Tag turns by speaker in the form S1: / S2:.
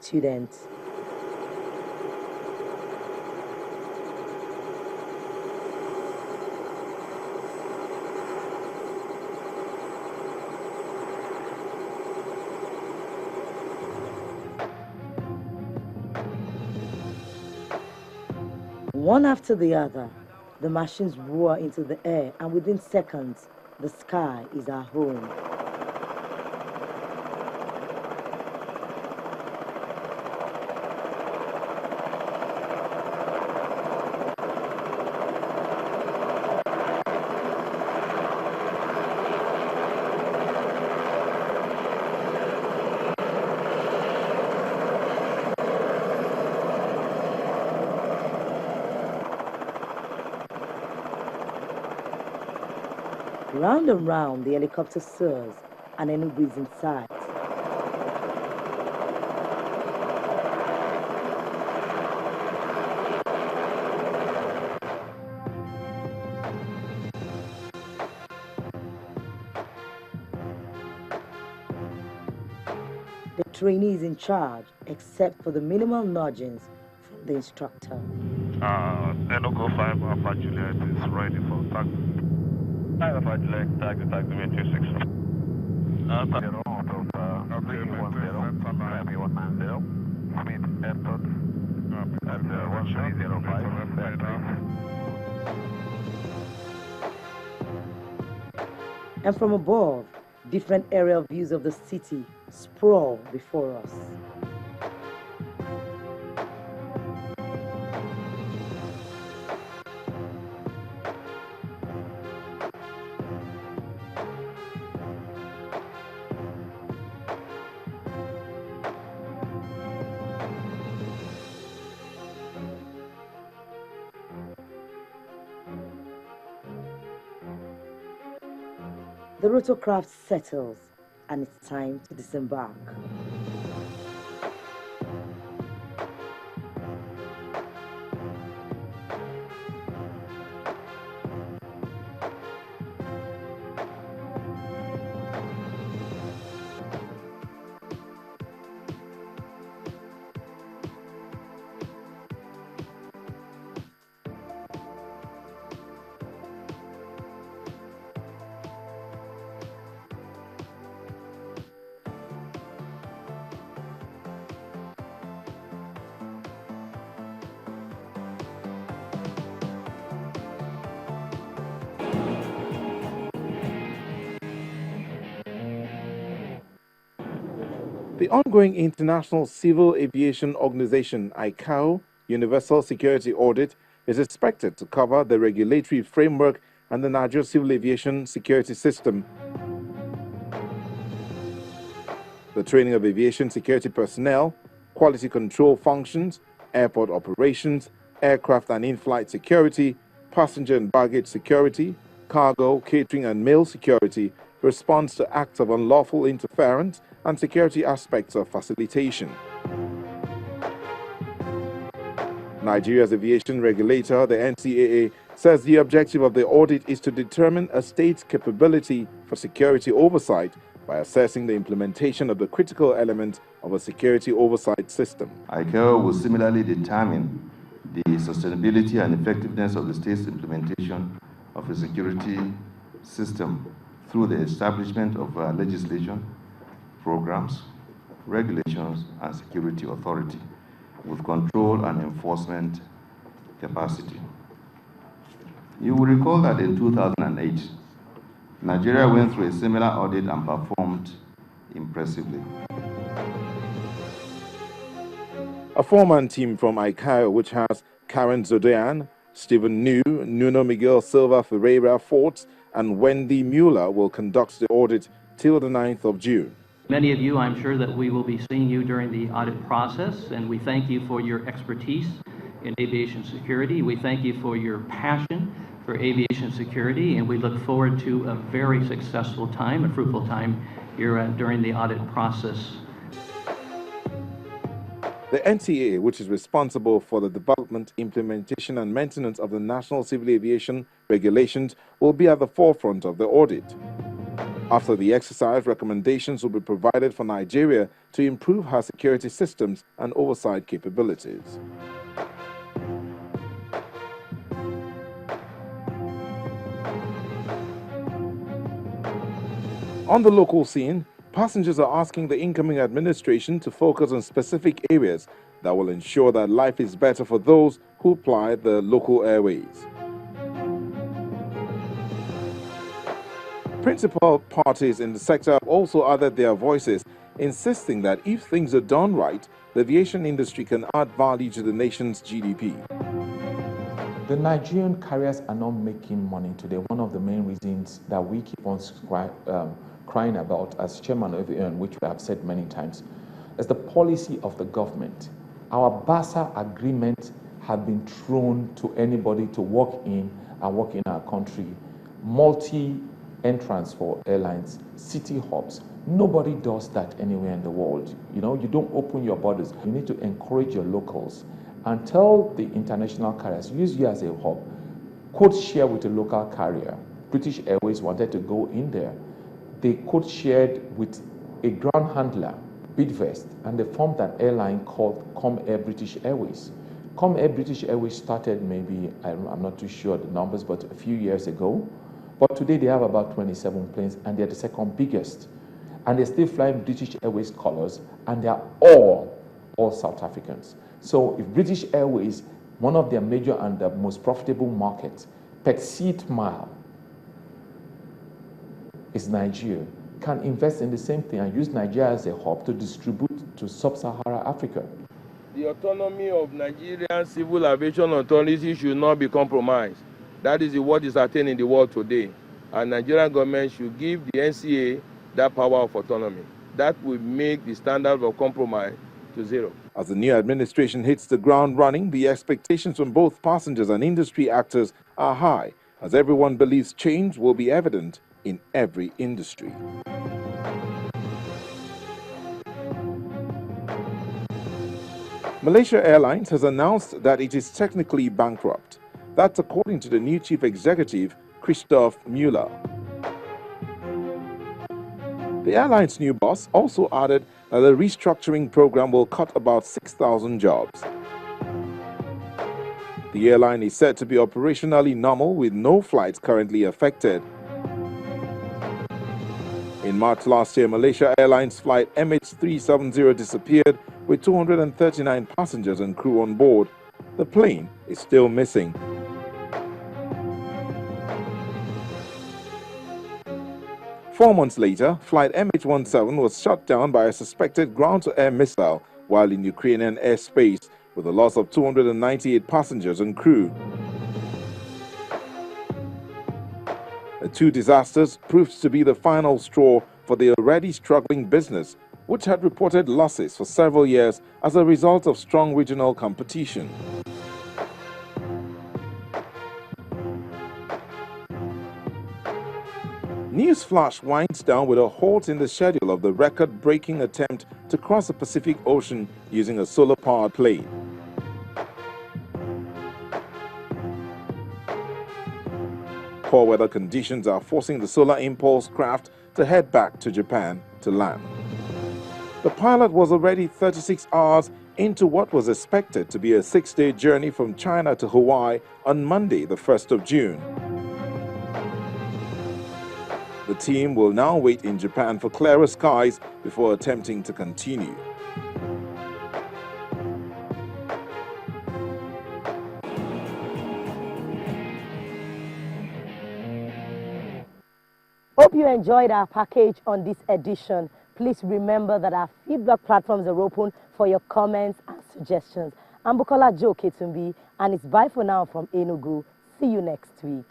S1: students. One after the other, the machines roar into the air, and within seconds, the sky is our home. Round and round, the helicopter soars, and Enugu is in sight. The trainee is in charge, except for the minimal nudgings from the instructor.
S2: Enugu 5 Alpha Juliet is ready for taxi. 5 Alpha Juliet, taxi 26.
S1: And from above, different aerial views of the city sprawl before us. The rotorcraft settles, and it's time to disembark.
S3: The ongoing International Civil Aviation Organization (ICAO) Universal Security Audit is expected to cover the regulatory framework and the Nigeria Civil Aviation Security System. The training of aviation security personnel, quality control functions, airport operations, aircraft and in-flight security, passenger and baggage security, cargo, catering and mail security, response to acts of unlawful interference, and security aspects of facilitation. Nigeria's aviation regulator, the NCAA, says the objective of the audit is to determine a state's capability for security oversight by assessing the implementation of the critical element of a security oversight system.
S4: ICAO will similarly determine the sustainability and effectiveness of the state's implementation of a security system through the establishment of legislation, programs, regulations, and security authority with control and enforcement capacity. You will recall that in 2008, Nigeria went through a similar audit and performed impressively.
S3: A four-man team from ICAO, which has Karen Zodoyan, Stephen New, Nuno Miguel Silva Ferreira Fortes, and Wendy Mueller, will conduct the audit till the 9th of June.
S5: Many of you, I'm sure that we will be seeing you during the audit process, and we thank you for your expertise in aviation security. We thank you for your passion for aviation security, and we look forward to a very successful time, a fruitful time here during the audit process.
S3: The NCAA, which is responsible for the development, implementation, and maintenance of the National Civil Aviation Regulations, will be at the forefront of the audit. After the exercise, recommendations will be provided for Nigeria to improve her security systems and oversight capabilities. On the local scene, passengers are asking the incoming administration to focus on specific areas that will ensure that life is better for those who ply the local airways. Principal parties in the sector have also added their voices, insisting that if things are done right, the aviation industry can add value to the nation's GDP.
S6: The Nigerian carriers are not making money today. One of the main reasons that we keep on crying about as chairman of AVN, which we have said many times, is the policy of the government. Our BASA agreement have been thrown to anybody to work in and work in our country. Multi-entrance for airlines, city hubs. Nobody does that anywhere in the world. You don't open your borders. You need to encourage your locals and tell the international carriers, use you as a hub, code share with a local carrier. British Airways wanted to go in there. They code shared with a ground handler, Bidvest, and they formed an airline called Comair British Airways. Comair British Airways started maybe, I'm not too sure the numbers, but a few years ago. But today they have about 27 planes and they're the second biggest. And they're still flying British Airways colors and they're all South Africans. So if British Airways, one of their major and the most profitable markets, per seat mile is Nigeria, can invest in the same thing and use Nigeria as a hub to distribute to sub-Saharan Africa.
S7: The autonomy of Nigerian civil aviation authority should not be compromised. That is what is attained in the world today. And Nigerian government should give the NCA that power of autonomy. That will make the standard of compromise to zero.
S3: As the new administration hits the ground running, the expectations from both passengers and industry actors are high, as everyone believes change will be evident in every industry. Malaysia Airlines has announced that it is technically bankrupt. That's according to the new chief executive, Christoph Müller. The airline's new boss also added that the restructuring program will cut about 6,000 jobs. The airline is said to be operationally normal with no flights currently affected. In March last year, Malaysia Airlines flight MH370 disappeared with 239 passengers and crew on board. The plane is still missing. Four months later, flight MH17 was shot down by a suspected ground-to-air missile while in Ukrainian airspace, with a loss of 298 passengers and crew. The two disasters proved to be the final straw for the already struggling business, which had reported losses for several years as a result of strong regional competition. Newsflash winds down with a halt in the schedule of the record-breaking attempt to cross the Pacific Ocean using a solar-powered plane. Poor weather conditions are forcing the Solar Impulse craft to head back to Japan to land. The pilot was already 36 hours into what was expected to be a 6-day journey from China to Hawaii on Monday, the 1st of June. The team will now wait in Japan for clearer skies before attempting to continue.
S1: Hope you enjoyed our package on this edition. Please remember that our feedback platforms are open for your comments and suggestions. I'm Bukola Joe Ketumbi, and it's bye for now from Enugu. See you next week.